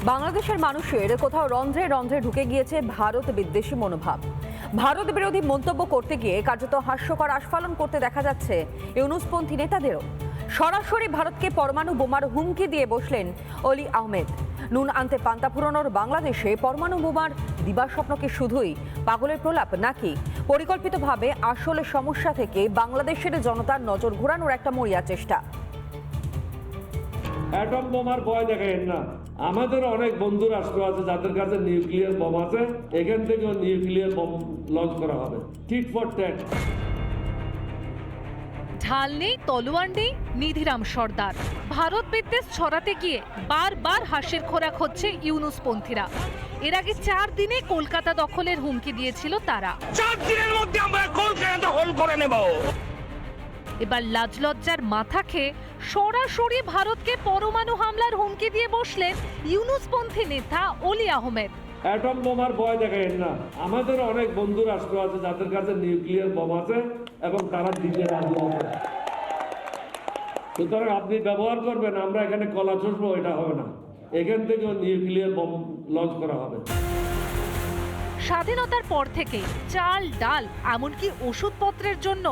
বাংলাদেশের মানুষের কোথাও রন্ধ্রে রন্ধ্রে ঢুকে গিয়েছে ভারত বিদ্বেষী মনোভাব। ভারত বিরোধী মন্তব্য করতে গিয়ে কার্যত হাস্যকর আস্ফালন করতে দেখা যাচ্ছে ইউনুসপন্থী নেতাদেরও। সরাসরি ভারতকে পরমাণু বোমার হুমকি দিয়ে বসলেন অলি আহমেদ। নুন আনতে পান্তা ফুরানোর বাংলাদেশে পরমাণু বোমার দিবাস্বপ্নকে শুধুই পাগলের প্রলাপ, নাকি পরিকল্পিতভাবে আসলে সমস্যা থেকে বাংলাদেশের জনতার নজর ঘোরানোর একটা মরিয়া চেষ্টা? অ্যাটম বোমার ভয় দেখায় না। আমাদের অনেক বন্ধু রাষ্ট্র আছে যাদের কাছে নিউক্লিয়ার বোম আছে, এখান থেকেও নিউক্লিয়ার বোম লঞ্চ করা হবে। Tit for tat. ঢাল নেই, তলোয়ার নেই, নিধিরাম সর্দার। ভারত বিদ্বেষ ছড়াতে গিয়ে বারবার হাসির খোরাক হচ্ছে ইউনুসপন্থীরা। এর আগে 4 দিনে কলকাতা দখলের হুমকি দিয়েছিল তারা। 4 দিনের মধ্যে আমরা কলকাতা দখল করে নেব। এবার লাজলজ্জার মাথা খেয়ে সরাসরি ভারতকে পরমাণু হামলার হুমকি দিয়ে বসলেন ইউনুসপন্থী নেতা অলি আহমেদ। অ্যাটম বোমার ভয় দেখায় না। আমাদের অনেক বন্ধু রাষ্ট্র আছে যাদের কাছে নিউক্লিয়ার বোম আছে এবং তারা দিতে রাজি আছে। সুতরাং আপনি ব্যবহার করবেন, আমরা এখানে কলা চষবো, এটা হবে না। এখান থেকেও নিউক্লিয়ার বোম লঞ্চ করা হবে। স্বাধীনতার পর থেকে চাল, ডাল, এমনকি ওষুধপত্রের জন্য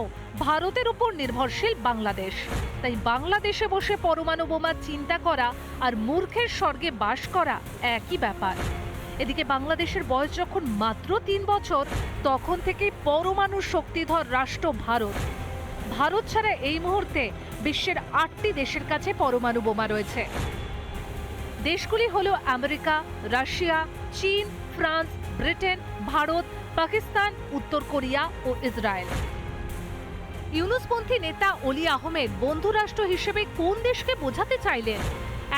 ভারতের উপর নির্ভরশীল বাংলাদেশ। তাই বাংলাদেশে বসে পরমাণু বোমার চিন্তা করা আর মূর্খের স্বর্গে বাস করা একই ব্যাপার। এদিকে বাংলাদেশের বয়স যখন মাত্র 3 বছর, তখন থেকেই পরমাণু শক্তিধর রাষ্ট্র ভারত। ভারত ছাড়া এই মুহূর্তে বিশ্বের 8টি দেশের কাছে পরমাণু বোমা রয়েছে। দেশগুলি হলো আমেরিকা, রাশিয়া, চীন, ফ্রান্স, ব্রিটেন, ভারত, পাকিস্তান, উত্তর কোরিয়া ও ইসরায়েল। ইউনুসপন্থী নেতা অলি আহমেদ বন্ধু রাষ্ট্র হিসেবে কোন দেশকে বোঝাতে চাইলেন?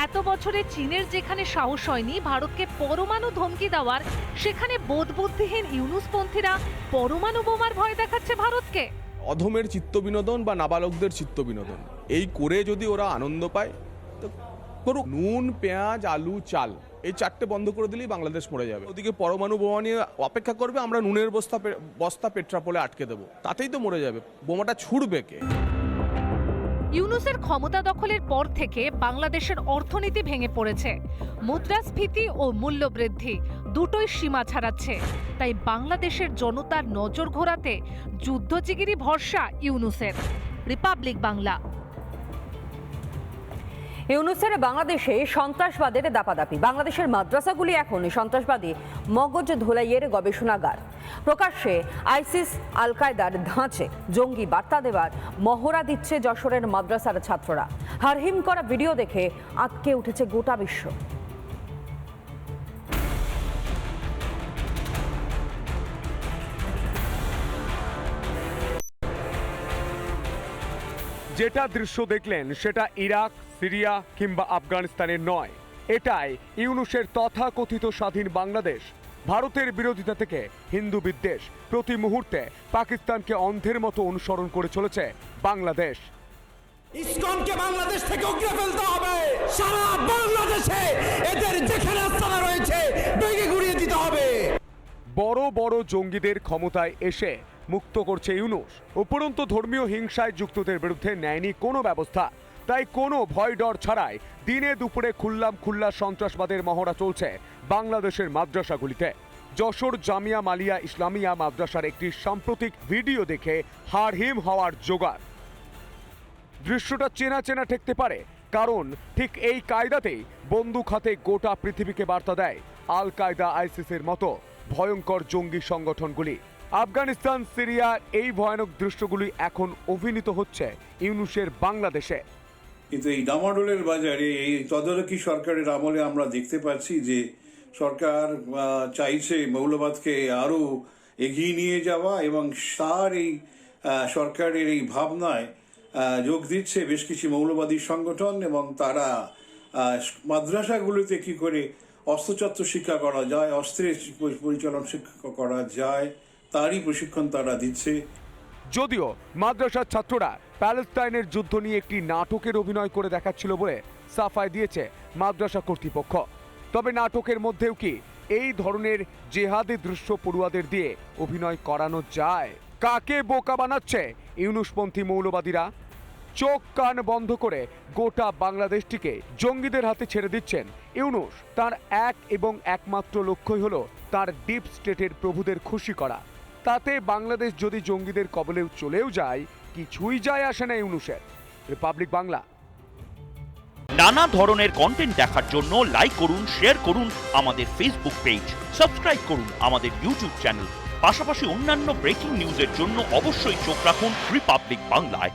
এত বছরে চীনের যেখানে সাহস হয়নি ভারতকে পরমাণু ধমকি দেওয়ার, সেখানে বোধবুদ্ধিহীন ইউনুসপন্থীরা পরমাণু বোমার ভয় দেখাচ্ছে ভারতকে। অধমের চিত্ত বিনোদন বা নাবালকদের চিত্ত বিনোদন, এই করে যদি ওরা আনন্দ পায় তো করুক। নুন, পেঁয়াজ, আলু, চাল, এই 4টে বন্ধ করে দিলেই বাংলাদেশ মরে যাবে। ওদিকে পরমাণু বোমা নিয়ে অপেক্ষা করবে, আমরা নুনের বস্তা পেট্রাপোলে আটকে দেবো, তাতেই তো মরে যাবে। বোমাটা ছুড়বে কে? ইউনুসের ক্ষমতা দখলের পর থেকে বাংলাদেশের অর্থনীতি ভেঙে পড়েছে। মুদ্রাস্ফীতি ও মূল্যবৃদ্ধি দুটোই সীমা ছাড়াচ্ছে। তাই বাংলাদেশের জনতার নজর ঘোরাতে যুদ্ধজিগিরি ভরসা ইউনুসের। রিপাবলিক বাংলা। ইউনুসের বাংলাদেশে সন্ত্রাসবাদের দাপাদাপি। বাংলাদেশের মাদ্রাসাগুলি এখন সন্ত্রাসবাদী মগজ ধোলাইয়ের গবেষণাগার। প্রকাশ্যে আইসিস, আল কায়দার ধাঁচে জঙ্গি বার্তা দেওয়ার মহড়া দিচ্ছে যশোরের মাদ্রাসার ছাত্ররা। হারহিম করা ভিডিও দেখে আঁতকে উঠেছে গোটা বিশ্ব। যেটা দৃশ্য দেখলেন সেটা ইরাক, সিরিয়া কিংবা আফগানিস্তানের নয়। এটাই ইউনুসের তথাকথিত স্বাধীন বাংলাদেশ। ভারতের বিরোধিতা থেকে হিন্দু বিদ্বেষ, প্রতি মুহূর্তে পাকিস্তানকে অন্ধের মতো অনুসরণ করে চলেছে বাংলাদেশ। ইসকনকে বাংলাদেশ থেকে উগড়ে ফেলতে হবে। সারা বাংলাদেশে এদের যেখানে আস্তানা রয়েছে ভেঙে গুড়িয়ে দিতে হবে। বড় বড় জঙ্গিদের ক্ষমতায় এসে মুক্ত করছে ইউনুস। উপরন্তু ধর্মীয় হিংসায় যুক্তদের বিরুদ্ধে নেয়নি কোনো ব্যবস্থা। তাই কোনো ভয় ডর ছাড়াই দিনে দুপুরে খুল্লা সন্ত্রাসবাদের মহড়া চলছে বাংলাদেশের মাদ্রাসাগুলিতে। যশোর জামিয়া মালিয়া ইসলামিয়া মাদ্রাসার একটি সাম্প্রতিক ভিডিও দেখে হাড়হিম হওয়ার জোগাড়। দৃশ্যটা চেনা চেনা ঠেকতে পারে, কারণ ঠিক এই কায়দাতেই বন্দুক হাতে গোটা পৃথিবীকে বার্তা দেয় আল কায়দা, আইসিসের মতো ভয়ঙ্কর জঙ্গি সংগঠনগুলি। আফগানিস্তান, সিরিয়ার এই ভয়ানক দৃশ্যগুলি এখন অভিনীত হচ্ছে ইউনুসের বাংলাদেশে। কিন্তু এই ডামাডোলের বাজারে এই তদারকি সরকারের আমলে আমরা দেখতে পাচ্ছি যে সরকার চাইছে মৌলবাদকে আরো এগিয়ে নিয়ে যাওয়া, এবং তার এই সরকারের এই ভাবনায় যোগ দিচ্ছে বেশ কিছু মৌলবাদী সংগঠন, এবং তারা মাদ্রাসাগুলোতে কি করে অস্ত্রশস্ত্র শিক্ষা করা যায়, অস্ত্রের পরিচালন শিক্ষা করা যায়, তারই প্রশিক্ষণ তারা দিচ্ছে। যদিও মাদ্রাসার ছাত্ররা প্যালেস্তাইনের যুদ্ধ নিয়ে একটি নাটকের অভিনয় করে দেখাচ্ছিল বলে সাফাই দিয়েছে মাদ্রাসা কর্তৃপক্ষ। তবে নাটকের মধ্যেও কি এই ধরনের জেহাদি দৃশ্য পড়ুয়াদের দিয়ে অভিনয় করানো যায়? কাকে বোকা বানাচ্ছে ইউনুসপন্থী মৌলবাদীরা? চোখ কান বন্ধ করে গোটা বাংলাদেশটিকে জঙ্গিদের হাতে ছেড়ে দিচ্ছেন ইউনূস। তার এক এবং একমাত্র লক্ষ্যই হলো তার ডিপ স্টেটের প্রভুদের খুশি করা। তাতে বাংলাদেশ যদি জঙ্গিদের কবলেও চলেও যায়, কিছুই যায় আসে না ইউনূসের। রিপাবলিক বাংলা। নানা ধরনের কন্টেন্ট দেখার জন্য লাইক করুন, শেয়ার করুন আমাদের ফেসবুক পেজ, সাবস্ক্রাইব করুন আমাদের ইউটিউব চ্যানেল। পাশাপাশি অন্যান্য ব্রেকিং নিউজের জন্য অবশ্যই চোখ রাখুন রিপাবলিক বাংলায়।